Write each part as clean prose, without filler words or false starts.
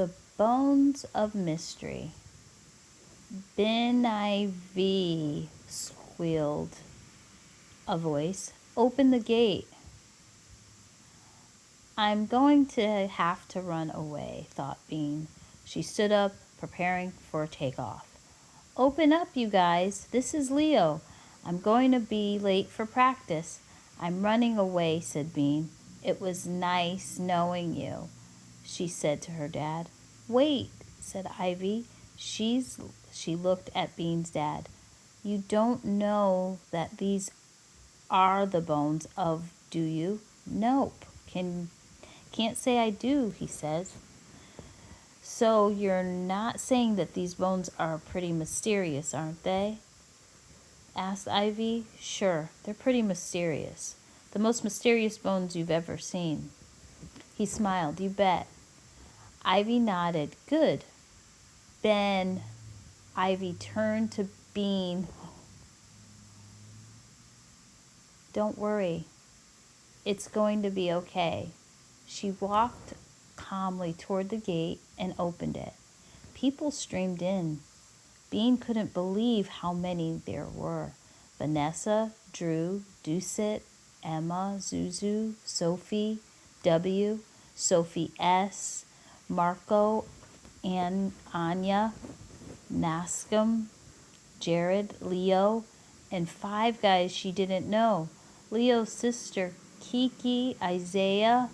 The bones of mystery. Ben IV, squealed a voice. Open the gate. I'm going to have to run away, thought Bean. She stood up, preparing for takeoff. Open up, you guys. This is Leo. I'm going to be late for practice. I'm running away, said Bean. It was nice knowing you, she said to her dad. Wait, said Ivy. She looked at Bean's dad. You don't know that these are the bones of, do you? Nope. Can't say I do, he says. So you're not saying that these bones are pretty mysterious, aren't they? Asked Ivy. Sure, they're pretty mysterious. The most mysterious bones you've ever seen. He smiled. You bet. Ivy nodded. Good. Ben. Ivy turned to Bean. Don't worry. It's going to be okay. She walked calmly toward the gate and opened it. People streamed in. Bean couldn't believe how many there were. Vanessa, Drew, Doucet, Emma, Zuzu, Sophie, W, Sophie S, Marco, and Anya, Nascum, Jared, Leo, and 5 guys she didn't know. Leo's sister, Kiki, Isaiah,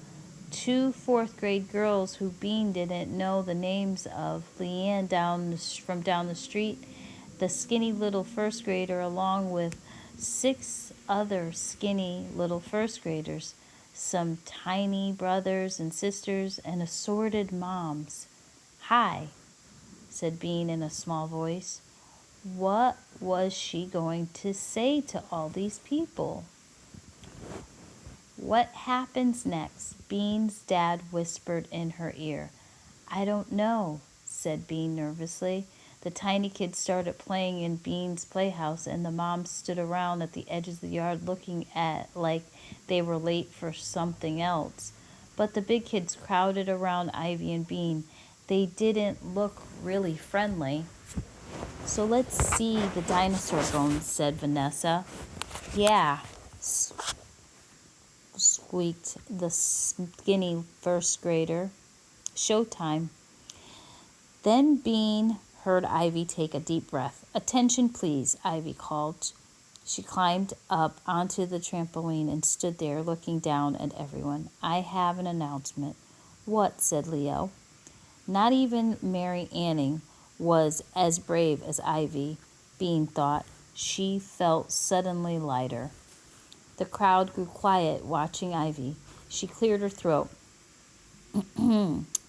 2 4th-grade girls who Bean didn't know the names of, Leanne from down the street, the skinny little 1st grader, along with 6 other skinny little 1st graders, some tiny brothers and sisters, and assorted moms. Hi, said Bean in a small voice. What was she going to say to all these people? What happens next? Bean's dad whispered in her ear. I don't know, said Bean nervously. The tiny kids started playing in Bean's playhouse, and the moms stood around at the edge of the yard looking at like they were late for something else. But the big kids crowded around Ivy and Bean. They didn't look really friendly. So let's see the dinosaur bones, said Vanessa. Yeah, squeaked the skinny 1st grader. Showtime. Then Bean heard Ivy take a deep breath. Attention, please, Ivy called. She climbed up onto the trampoline and stood there looking down at everyone. I have an announcement. What? Said Leo. Not even Mary Anning was as brave as Ivy, Bean thought. She felt suddenly lighter. The crowd grew quiet, watching Ivy. She cleared her throat.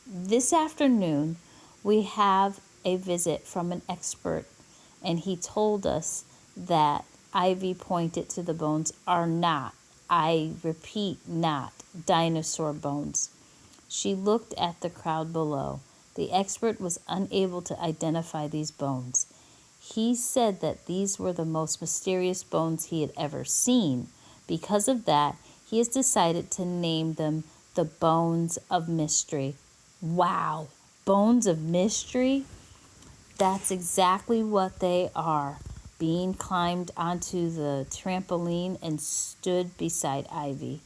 This afternoon, we have a visit from an expert, and he told us that, Ivy pointed to the bones, are not, I repeat, not dinosaur bones. She looked at the crowd below. The expert was unable to identify these bones. He said that these were the most mysterious bones he had ever seen. Because of that, he has decided to name them the Bones of Mystery. Wow, Bones of Mystery? That's exactly what they are. Bean climbed onto the trampoline and stood beside Ivy.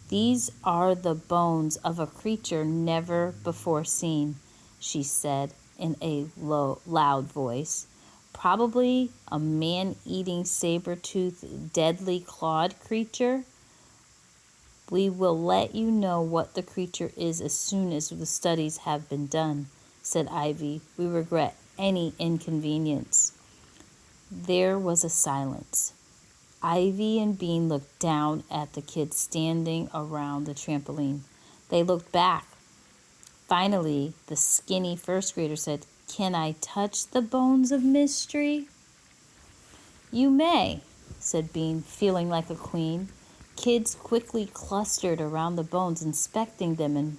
These are the bones of a creature never before seen, she said in a loud voice. Probably a man-eating, saber-toothed, deadly clawed creature. We will let you know what the creature is as soon as the studies have been done, said Ivy. We regret any inconvenience. There was a silence. Ivy and Bean looked down at the kids standing around the trampoline. They looked back. Finally, the skinny 1st grader said, Can I touch the bones of mystery? You may, said Bean, feeling like a queen. Kids quickly clustered around the bones, inspecting them and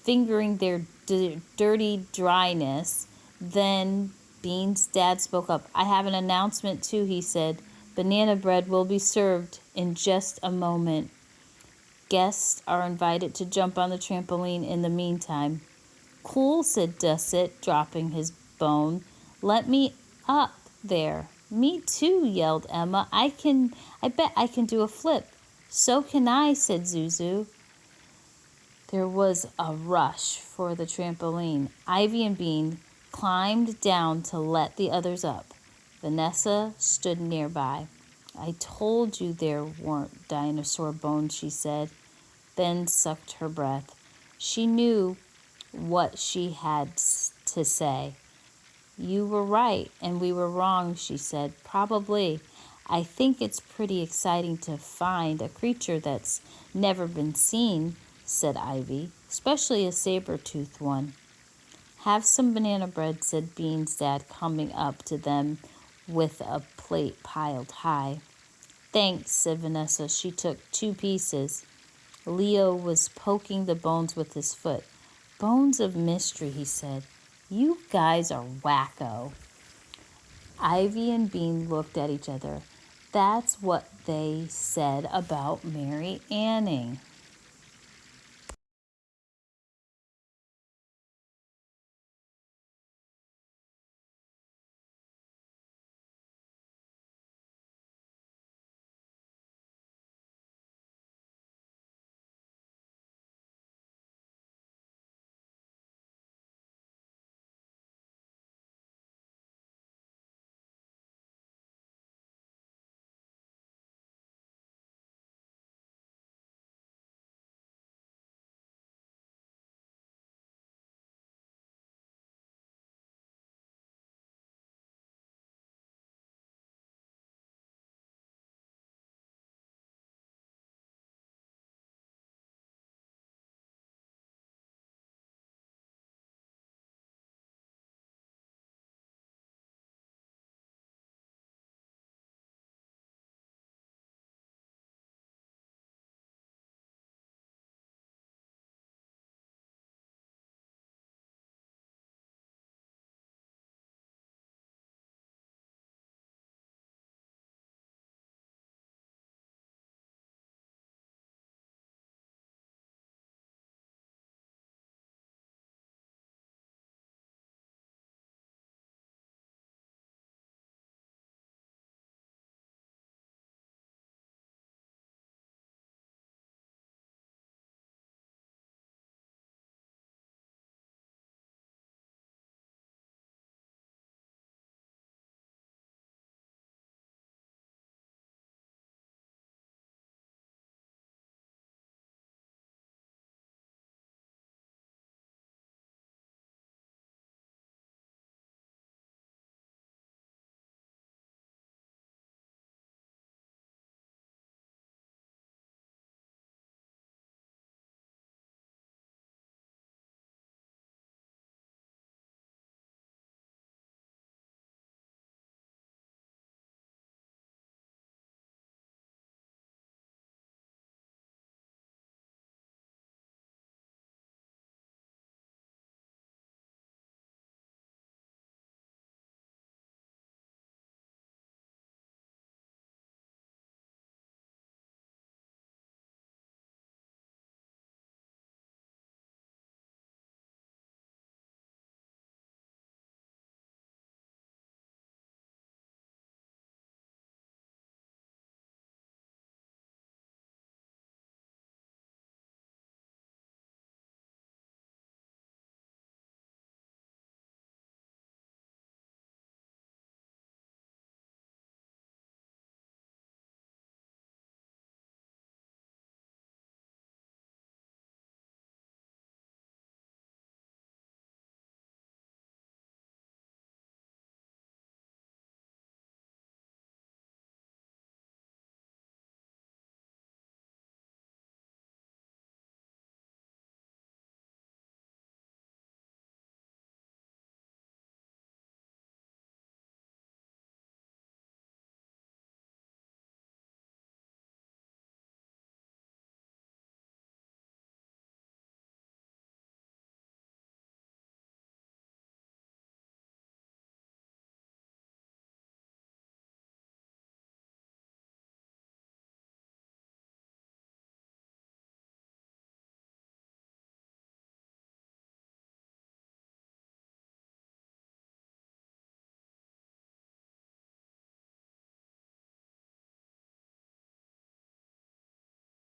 fingering their dirty dryness. Then Bean's dad spoke up. I have an announcement too, he said. Banana bread will be served in just a moment. Guests are invited to jump on the trampoline in the meantime. Cool, said Dusset, dropping his bone. Let me up there. Me too, yelled Emma. I bet I can do a flip. So can I, said Zuzu. There was a rush for the trampoline. Ivy and Bean climbed down to let the others up. Vanessa stood nearby. I told you there weren't dinosaur bones, she said, then sucked her breath. She knew what she had to say. You were right and we were wrong, she said. Probably. I think it's pretty exciting to find a creature that's never been seen, said Ivy, especially a saber-toothed one. Have some banana bread, said Bean's dad, coming up to them with a plate piled high. Thanks, said Vanessa. She took 2 pieces. Leo was poking the bones with his foot. Bones of mystery, he said. You guys are wacko. Ivy and Bean looked at each other. That's what they said about Mary Anning.